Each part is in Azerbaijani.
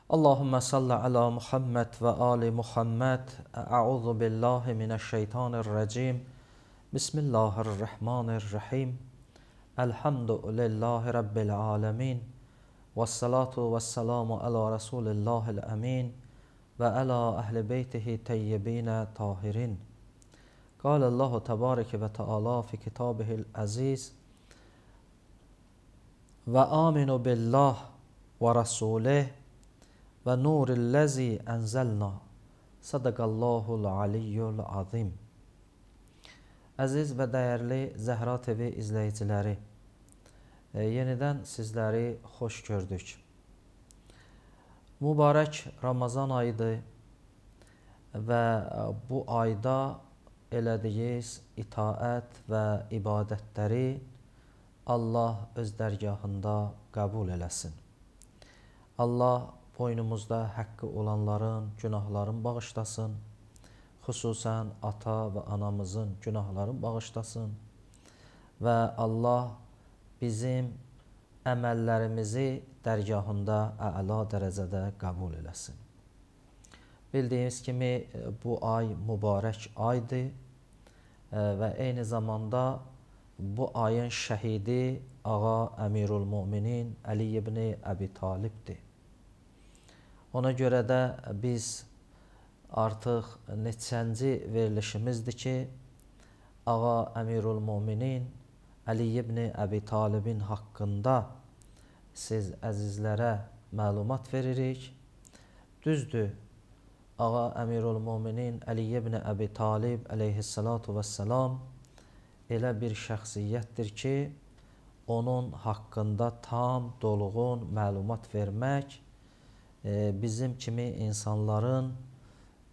Allahümme salli ala Muhammed ve ali Muhammed. A'udhu billahi mineşşeytanirracim. Bismillahirrahmanirrahim. Elhamdülillahi Rabbil alemin. Vessalatu vesselamu ala Resulillahil amin. Ve ala ahli beytihi teyyibine tahirin. Allahu tebareke ve teala fi kitabihil aziz. Ve aminu billah ve rasulih ve nurillezi enzelna. Sadakallahul aliyyul azim. Əziz və dəyərli Zəhra TV izləyiciləri, yenidən sizləri xoş gördük. Mübarək Ramazan ayıdır və bu ayda elədiyiz itaət və ibadətləri Allah öz dərgahında qəbul eləsin. Allah boynumuzda haqqı olanların günahlarını bağışlasın. Xüsusən ata və anamızın günahlarını bağışlasın. Və Allah bizim əməllərimizi dərgahında əla dərəcədə qəbul eləsin. Bildiyiniz kimi bu ay mübarək aydır və eyni zamanda bu ayın şəhidi Ağa Əmirul Müminin Əli ibn Əbi Talibdir. Ona görə də biz artıq neçənci verilişimizdir ki, Ağa Əmirul Müminin Əli ibn Əbi Talibin haqqında siz əzizlərə məlumat veririk. Düzdür, Ağa Əmirul Müminin Əli ibn Əbi Talib əleyhissalatu vəssalam elə bir şəxsiyyətdir ki, onun haqqında tam, dolğun məlumat vermək bizim kimi insanların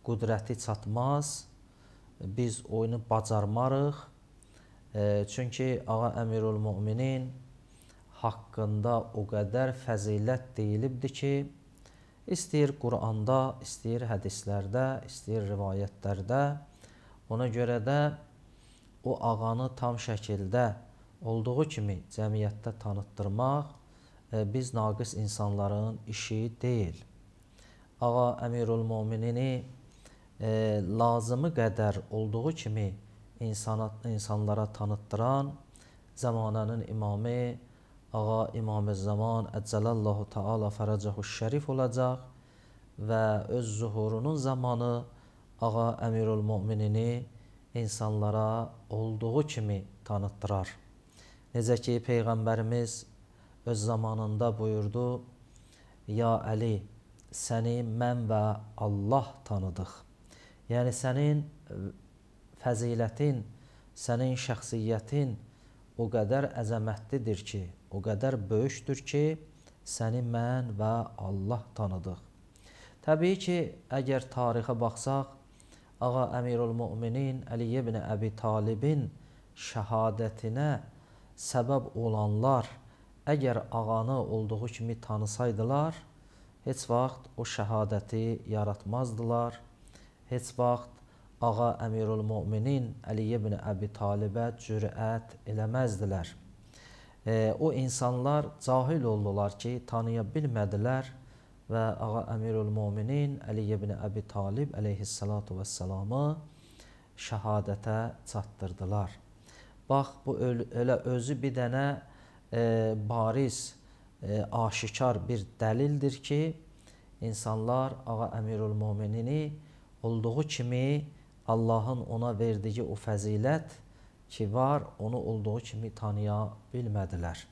qüdrəti çatmaz, biz oyunu bacarmarıq. Çünki Ağa Əmirul Müminin haqqında o qədər fəzilət deyilibdir ki, istəyir Quranda, istəyir hədislərdə, istəyir rivayətlərdə. Ona görə də o ağanı tam şəkildə olduğu kimi cəmiyyətdə tanıtdırmaq biz naqis insanların işi deyil. Ağa Əmirul Müminini lazımı qədər olduğu kimi insanlara tanıtdıran zamananın imamı Ağa İmam-ı Zaman Əcəlallahu Teala Fərəcəhu Şərif olacaq və öz zuhurunun zamanı Ağa Əmirul Müminini insanlara olduğu kimi tanıtdırar. Necə ki Peyğəmbərimiz öz zamanında buyurdu: Ya Əli, səni mən və Allah tanıdıq. Yəni sənin fəzilətin, sənin şəxsiyyətin o qədər əzəmətlidir ki, o qədər böyükdür ki, səni mən və Allah tanıdıq. Təbii ki, əgər tarixə baxsaq, Ağa Əmirul Müminin Əli ibn Əbi Talibin şəhadətinə səbəb olanlar əgər ağanı olduğu kimi tanısaydılar, heç vaxt o şəhadəti yaratmazdılar, heç vaxt Ağa Əmirul Müminin Əli ibn Əbi Talibə cürət eləməzdilər. O insanlar cahil oldular ki, tanıya bilmədilər və Ağa Əmirul Müminin Əli ibn Əbi Talib əleyhissalatu vəssalamı şəhadətə çatdırdılar. Bax, bu elə özü bir dənə bariz, aşikar bir dəlildir ki, insanlar Ağa Əmirul Müminini olduğu kimi Allahın ona verdiyi o fəzilət ki var, onu olduğu kimi tanıya bilmədilər.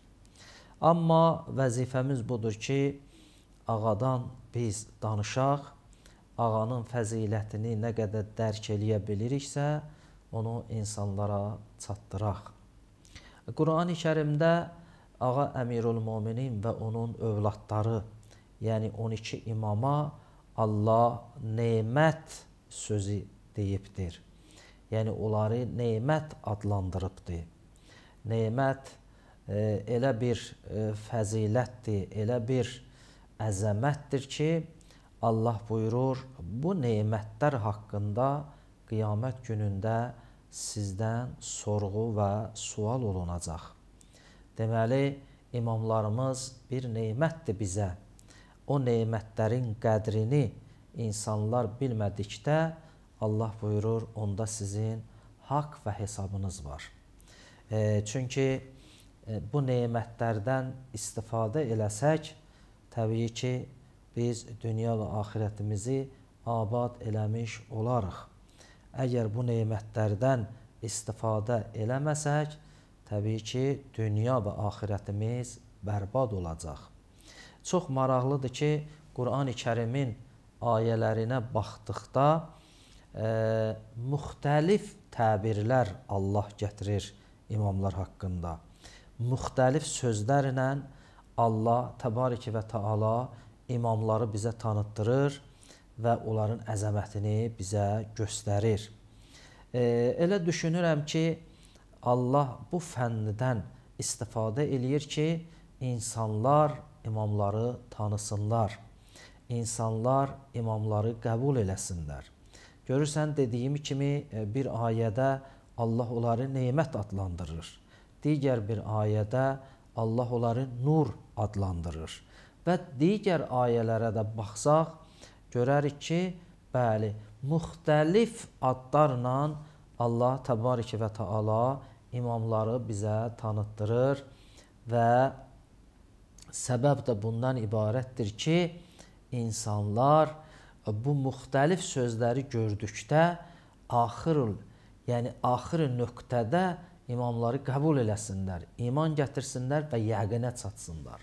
Amma vəzifəmiz budur ki, ağadan biz danışaq, ağanın fəzilətini nə qədər dərk eləyə biliriksə, onu insanlara çatdıraq. Quran-ı Kərimdə Ağa Əmirul Müminin və onun övladları, yəni 12 imama Allah nemət sözü deyibdir. Yəni onları nemət adlandırıbdır. Nemət elə bir fəzilətdir, elə bir əzəmətdir ki, Allah buyurur, bu nemətlər haqqında qiyamət günündə sizdən sorğu və sual olunacaq. Deməli, imamlarımız bir nemətdir bizə. o nemətlərin qədrini insanlar bilmədikdə, Allah buyurur, onda sizin haqq və hesabınız var. Çünki bu nemətlərdən istifadə eləsək, təbii ki, biz dünya və axirətimizi abad eləmiş olarıq. Əgər bu nemətlərdən istifadə eləməsək, təbii ki, dünya və axirətimiz bərbad olacaq. Çox maraqlıdır ki, Qur'an-ı Kərimin ayələrinə baxdıqda müxtəlif təbirlər Allah gətirir imamlar haqqında. Müxtəlif sözlərlə Allah təbarək və təala imamları bizə tanıtdırır və onların əzəmətini bizə göstərir. Elə düşünürəm ki, Allah bu fənnidən istifadə eləyir ki, insanlar imamları tanısınlar, insanlar imamları qəbul eləsinlər. Görürsən, dediyim kimi bir ayədə Allah onları nemət adlandırır. Digər bir ayədə Allah onları nur adlandırır. Və digər ayələrə də baxsaq, görərik ki, bəli, müxtəlif adlarla Allah təbarək və təala imamları bizə tanıtdırır və səbəb də bundan ibarətdir ki, insanlar bu müxtəlif sözləri gördükdə axır nöqtədə imamları qəbul eləsinlər, iman gətirsinlər və yəqinə çatsınlar.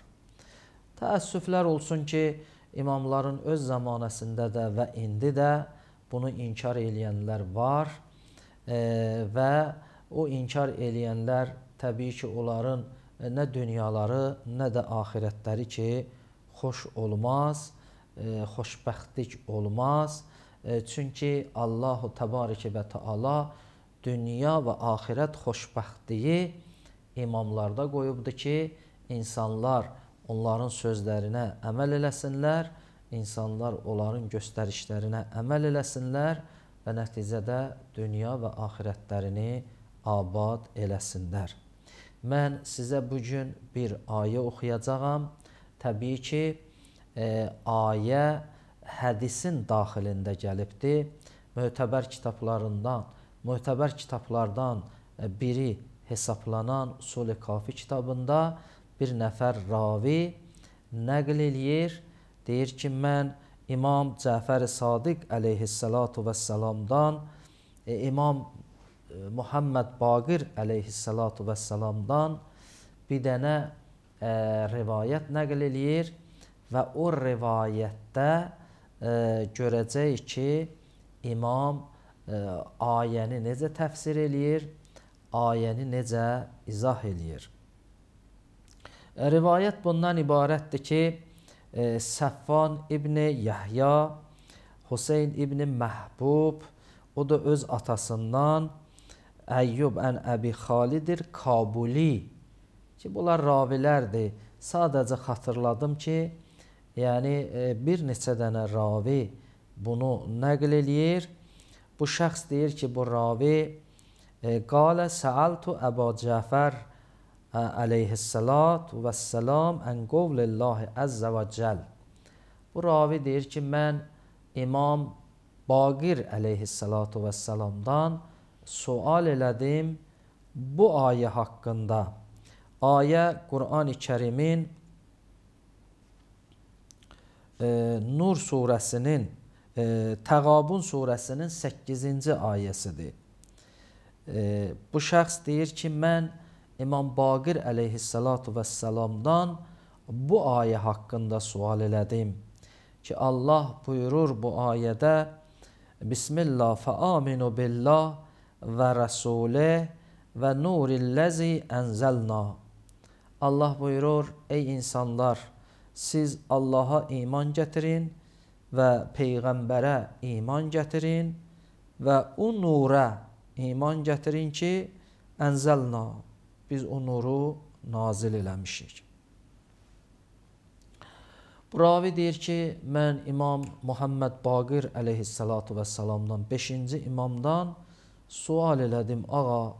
Təəssüflər olsun ki, imamların öz zamanəsində də və indi də bunu inkar eləyənlər var və o inkar eləyənlər təbii ki, onların nə dünyaları, nə də axirətləri ki, xoş olmaz, xoşbəxtlik olmaz. Çünki Allahu təbarək və təala dünya və axirət xoşbəxtliyi imamlarda qoyubdur ki, insanlar onların sözlərinə əməl eləsinlər, insanlar onların göstərişlərinə əməl eləsinlər və nəticədə dünya və axirətlərini abad eləsinlər. Mən sizə bugün bir ayə oxuyacağam. Təbii ki, ayə hədisin daxilində gəlibdir. Mötəbər kitablardan biri hesablanan Usul-i Kafi kitabında bir nəfər ravi nəql eləyir. Deyir ki, mən İmam Cəfər-i Sadiq əleyhissalatu vəssalamdan, İmam Muhammed Baqir əleyhissalatu vəssalamdan bir dənə rivayət nəql eləyir və o rivayətdə görəcəyik ki, imam ayəni necə təfsir eləyir, ayəni necə izah eləyir. Rivayət bundan ibarətdir ki, Səffan İbni Yəhya, Hüseyn İbni Məhbub, o da öz atasından Əyyub ən Əbi Xalidir Kabuli ki, bunlar ravilərdir. Sadəcə xatırladım ki, yəni bir neçə dənə ravi bunu nəql eləyir. Bu şəxs deyir ki, bu ravi qalə səaltu Əba Cəfər əleyhissalatu vəssalam ən qovlillahi əzzə və cəl. Bu ravi deyir ki, mən İmam Baqir əleyhissalatu vəssalamdan sual elədim bu ayə haqqında. Ayə Qur'an-ı Kərimin Nur surəsinin, Təğabun surəsinin 8-ci ayəsidir. Bu şəxs deyir ki, mən İmam Baqir əleyhissalatu vəssalamdan bu ayə haqqında sual elədim ki, Allah buyurur bu ayədə Bismillah fəaminu billah və rəsulih və nurilləzi ənzəlna. Allah buyurur, ey insanlar, siz Allaha iman gətirin və Peyğəmbərə iman gətirin və o nura iman gətirin ki, ənzəlna, biz o nuru nazil eləmişik. Bu ravi deyir ki, mən İmam Muhammed Baqir əleyhissalatu vəssalamdan, 5-ci imamdan sual elədim, ağa,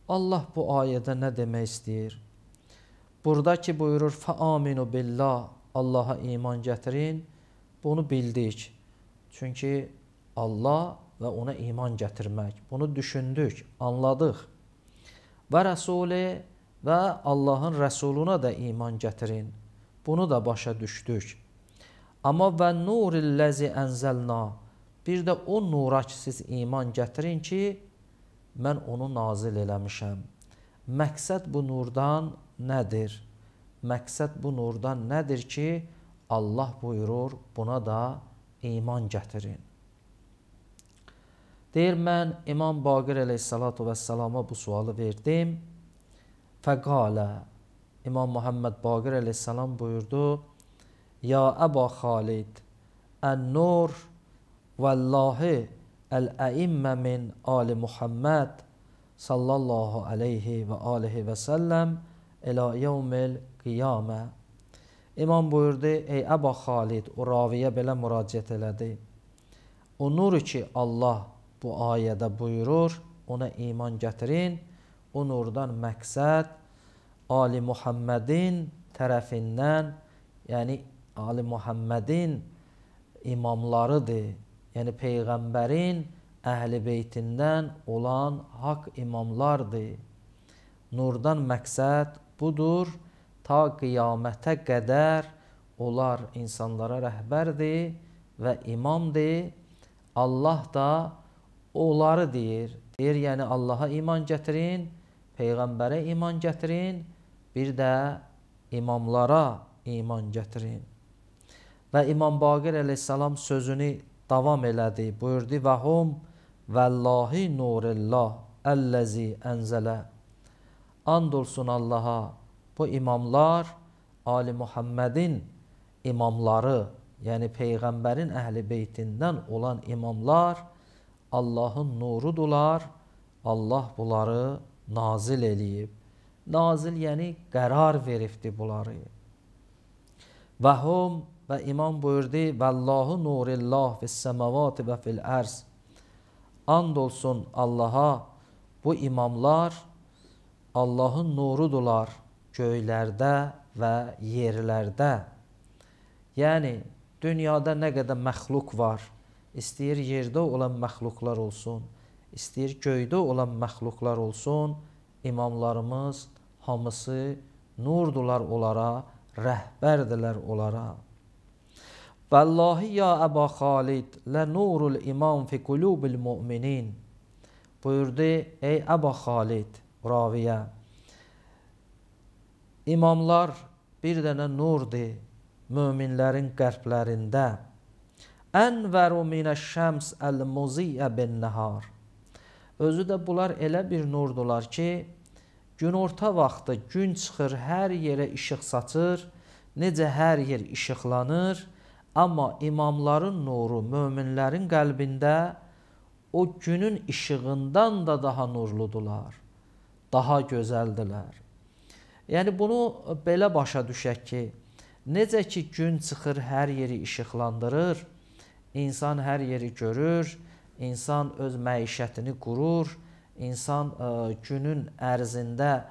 Allah bu ayədə nə demək istəyir? Buradakı buyurur, fəaminu billah, Allaha iman gətirin. Bunu bildik. Çünki Allah və ona iman gətirmək. Bunu düşündük, anladıq. Və Rəsuli və Allahın Rəsuluna da iman gətirin. Bunu da başa düşdük. Amma və nurillezi ənzəlna, bir də o nura ki, siz iman gətirin ki, mən onu nazil eləmişəm. Məqsəd bu nurdan nədir? Məqsəd bu nurdan nədir ki, Allah buyurur, buna da iman gətirin. Deyir, mən İmam Baqir əleyhissalatu vəssalama bu sualı verdim. Fəqalə, İmam Muhammed Baqir əleyhissalam buyurdu, Ya Əba Xalid, ən-nur vəllahi əl-əimmə min Ali Muhammed sallallahu aleyhi və alihi və səlləm ilə yevmil qiyamə. İmam buyurdu, ey Əba Xalid, o raviyə belə müraciət elədi. O nuru ki, Allah bu ayədə buyurur, ona iman gətirin. O nurdan məqsəd Ali Muhammedin tərəfindən, yəni Ali Muhammedin imamlarıdır. Yəni Peyğəmbərin əhl-i beytindən olan haqq imamlardır. Nurdan məqsəd budur, ta qiyamətə qədər onlar insanlara rəhbərdir və imamdır. Allah da onları deyir. Deyir, yəni Allaha iman gətirin, Peyğəmbərə iman gətirin, bir də imamlara iman gətirin. Və İmam Baqir əleyhissalam sözünü davam elədi. Buyurdu, və hum vəllahi nurillah əlləzi ənzələ. And olsun Allaha, bu imamlar Ali Muhammedin imamları, yəni Peyğəmbərin əhl-i beytindən olan imamlar Allahın nurudular. Allah bunları nazil eləyib. Nazil yəni qərar veribdi bunları. Və hum, və imam buyurdu, vəllahu nurillah fis-səmavati və fil-ərz. And olsun Allaha, bu imamlar Allahın nurudular göylərdə və yerlərdə. Yəni, dünyada nə qədər məxluq var, istəyir yerdə olan məxluqlar olsun, istəyir göydə olan məxluqlar olsun, imamlarımız hamısı nurdular onlara, rəhbərdilər onlara. Vallahi ya Əba Xalid, lə nurul imam fi qulubil müminin. Buyurdu, ey Əba Xalid, raviyə, imamlar bir dənə nurdur möminlərin qəlblərində. Ənvəru minəş-şəms əl-muziyə bin-nəhar. Özü də bunlar elə bir nurdular ki, günorta vaxtı gün çıxır, hər yerə işıq saçır, necə hər yer işıqlanır, amma imamların nuru möminlərin qəlbində o günün işığından da daha nurludular, daha gözəldilər. Yəni bunu belə başa düşək ki, necə ki gün çıxır, hər yeri işıqlandırır, insan hər yeri görür, insan öz məişətini qurur, insan günün ərzində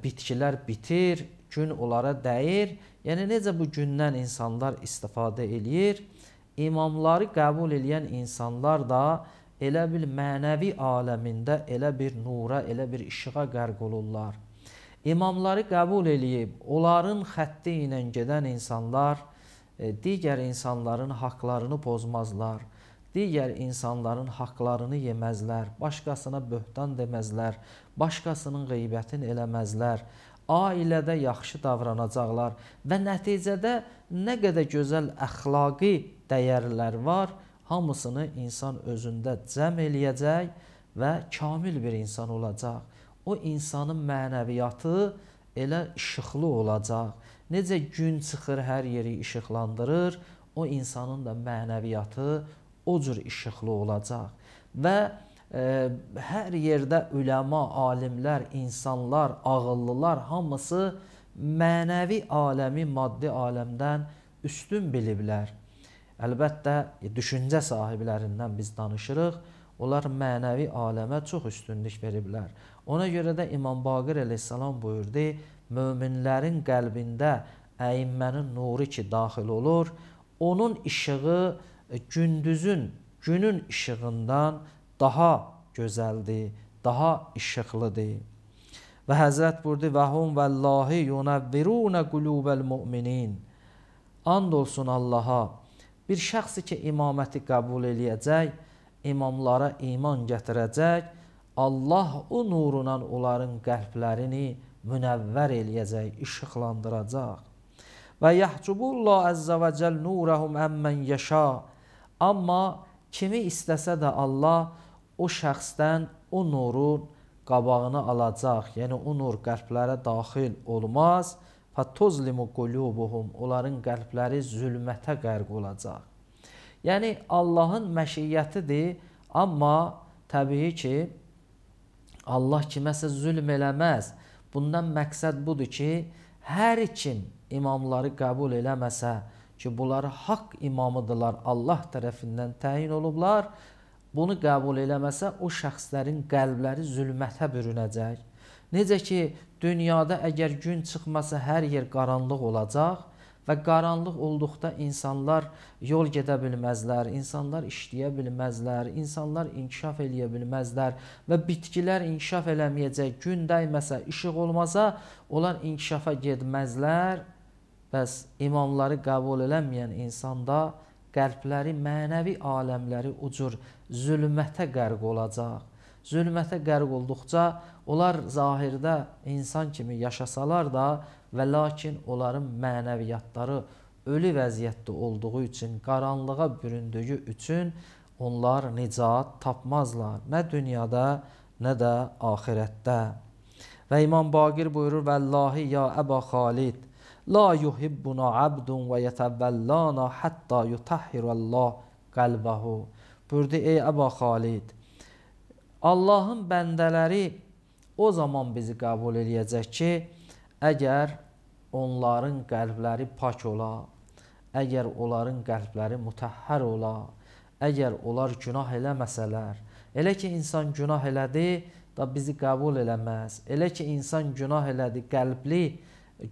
bitkilər bitir, gün onlara dəyir. Yəni necə bu gündən insanlar istifadə eləyir, imamları qəbul eləyən insanlar da elə bir mənəvi aləmində elə bir nura, elə bir işığa qərq olurlar. İmamları qəbul eləyib, onların xətti ilə gedən insanlar digər insanların haqlarını pozmazlar, digər insanların haqlarını yeməzlər, başqasına böhtan deməzlər, başqasının qeybətini eləməzlər, ailədə yaxşı davranacaqlar və nəticədə nə qədər gözəl əxlaqi dəyərlər var, hamısını insan özündə cəm eləyəcək və kamil bir insan olacaq. O insanın mənəviyyatı elə işıqlı olacaq. Necə gün çıxır, hər yeri işıqlandırır, o insanın da mənəviyyatı o cür işıqlı olacaq. Və hər yerdə üləma, alimlər, insanlar, ağıllılar hamısı mənəvi aləmi maddi aləmdən üstün biliblər. Əlbəttə, düşüncə sahiblərindən biz danışırıq, onlar mənəvi aləmə çox üstünlük veriblər. Ona görə də İmam Baqir əleyhissalam buyurdu, möminlərin qəlbində əyimmənin nuru ki daxil olur, onun işığı günün işığından daha gözəldir, daha işıqlıdır. Və Həzrət buyurdu: "Və hum vallahi yunavviruna qulubal mu'minin." And olsun Allaha, bir şəxs ki imaməti qəbul eləyəcək, imamlara iman gətirəcək, Allah o nurundan onların qəlblərini münəvvər eləyəcək, işıqlandıracaq. Və yəhcubullah əzzə və cəl nurəhum əmmən yəşa. Amma kimi istəsə də Allah o şəxsdən o nurun qabağını alacaq. Yəni o nur qəlblərə daxil olmaz. Fatuzlimu qulubuhum, onların qəlbləri zülmətə qərq olacaq. Yəni Allahın məşiyyətidir, amma təbii ki Allah kiməsə zülm eləməz. Bundan məqsəd budur ki, hər kim imamları qəbul eləməsə ki, bunlar haqq imamıdırlar, Allah tərəfindən təyin olublar, bunu qəbul eləməsə o şəxslərin qəlbləri zülmətə bürünəcək. Necə ki, dünyada əgər gün çıxmasa hər yer qaranlıq olacaq və qaranlıq olduqda insanlar yol gedə bilməzlər, insanlar işləyə bilməzlər, insanlar inkişaf eləyə bilməzlər və bitkilər inkişaf eləməyəcək, gün dəyməsə, işıq olmasa, onlar inkişafa getməzlər. Bəs imamları qəbul eləməyən insanda qəlbləri, mənəvi aləmləri ucur zülmətə qərq olacaq. Zülmətə qərq olduqca onlar zahirdə insan kimi yaşasalar da və lakin onların mənəviyyatları ölü vəziyyətdə olduğu üçün, qaranlığa büründüyü üçün onlar nicat tapmazlar. Nə dünyada, nə də ahirətdə. Və İmam Baqir buyurur: "Vallahi ya Əba Xalid, la yuhibbuna abdun və yetəvəllana hatta yutahhirallah qalbahu." Buyurdu: "Ey Əba Xalid, Allahın bəndələri o zaman bizi qəbul eləyəcək ki, əgər onların qəlbləri pak ola, əgər onların qəlbləri mutəhhər ola, əgər onlar günah eləməsələr. Elə ki, insan günah elədi, da bizi qəbul eləməz. Elə ki, insan günah elədi, qəlbli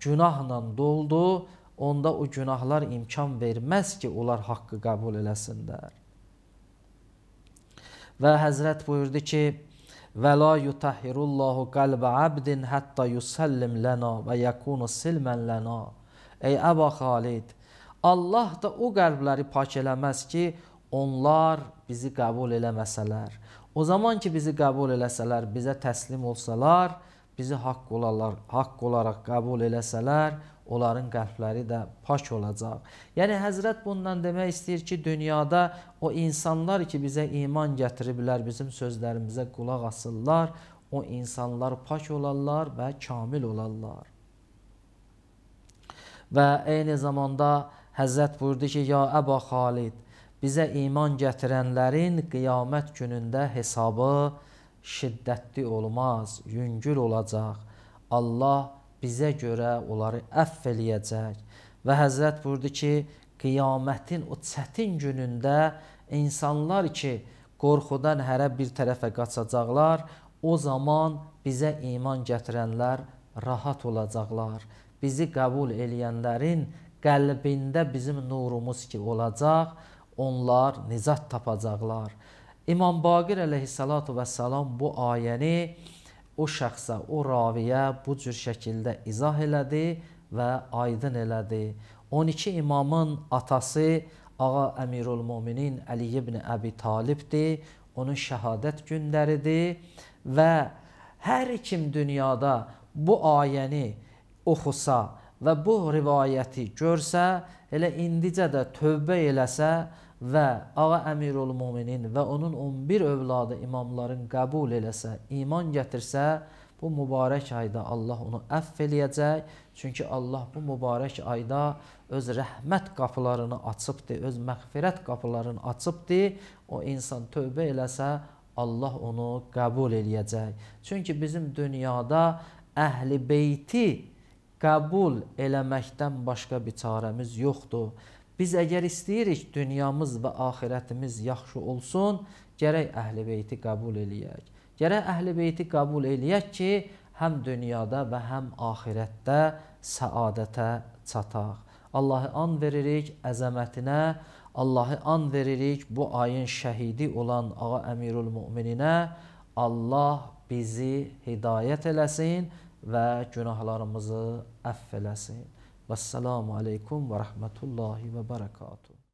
günahla doldu, onda o günahlar imkan verməz ki, onlar haqqı qəbul eləsinlər." Və Həzrət buyurdu ki, "Və la yutahhirullahu qalbə abdin hatta yusallim lana və yakunu silmən lana." Ey Əba Xalid, Allah da o qəlbləri pak eləməz ki, onlar bizi qəbul eləməsələr. O zaman ki, bizi qəbul eləsələr, bizə təslim olsalar, bizi haqq olaraq qəbul eləsələr, onların qəlbləri də pak olacaq. Yəni Həzrət bundan demək istəyir ki, dünyada o insanlar ki, bizə iman gətiriblər, bizim sözlərimizə qulaq asırlar, o insanlar pak olarlar və kamil olarlar. Və eyni zamanda Həzrət buyurdu ki, "Ya Əba Xalid, bizə iman gətirənlərin qiyamət günündə hesabı şiddətli olmaz, yüngül olacaq. Allah bizə görə onları əfv eləyəcək." Və Həzrət buyurdu ki, qiyamətin o çətin günündə insanlar ki, qorxudan hərə bir tərəfə qaçacaqlar, o zaman bizə iman gətirənlər rahat olacaqlar. Bizi qəbul eləyənlərin qəlbində bizim nurumuz ki olacaq, onlar nicat tapacaqlar. İmam Baqir əleyhissalatu vəssalam bu ayəni o şəxsə, o raviyə bu cür şəkildə izah elədi və aydın elədi. 12 imamın atası Ağa Əmirul-Müminin Əli ibn Əbi Talibdir. Onun şəhadət günləridir və hər kim dünyada bu ayəni oxusa və bu rivayəti görsə, elə indicə də tövbə eləsə və Ağa Əmirul-Müminin və onun 11 övladı imamların qəbul eləsə, iman gətirsə, bu mübarək ayda Allah onu əfv eləyəcək. Çünki Allah bu mübarək ayda öz rəhmət qapılarını açıbdır, öz məğfirət qapılarını açıbdır. O insan tövbə eləsə, Allah onu qəbul eləyəcək. Çünki bizim dünyada əhl-i beyti qəbul eləməkdən başqa bir çarəmiz yoxdur. Biz əgər istəyirik dünyamız və axirətimiz yaxşı olsun, gərək əhl-i beyti qəbul eləyək. Gərək əhl-i beyti qəbul eləyək ki, həm dünyada və həm axirətdə səadətə çataq. Allahı an veririk əzəmətinə, Allahı an veririk bu ayın şəhidi olan Ağa Əmirul Mömininə. Allah bizi hidayət eləsin və günahlarımızı əff eləsin. Vəssalamu aleykum və rəhmətullahi və bərəkatuhu.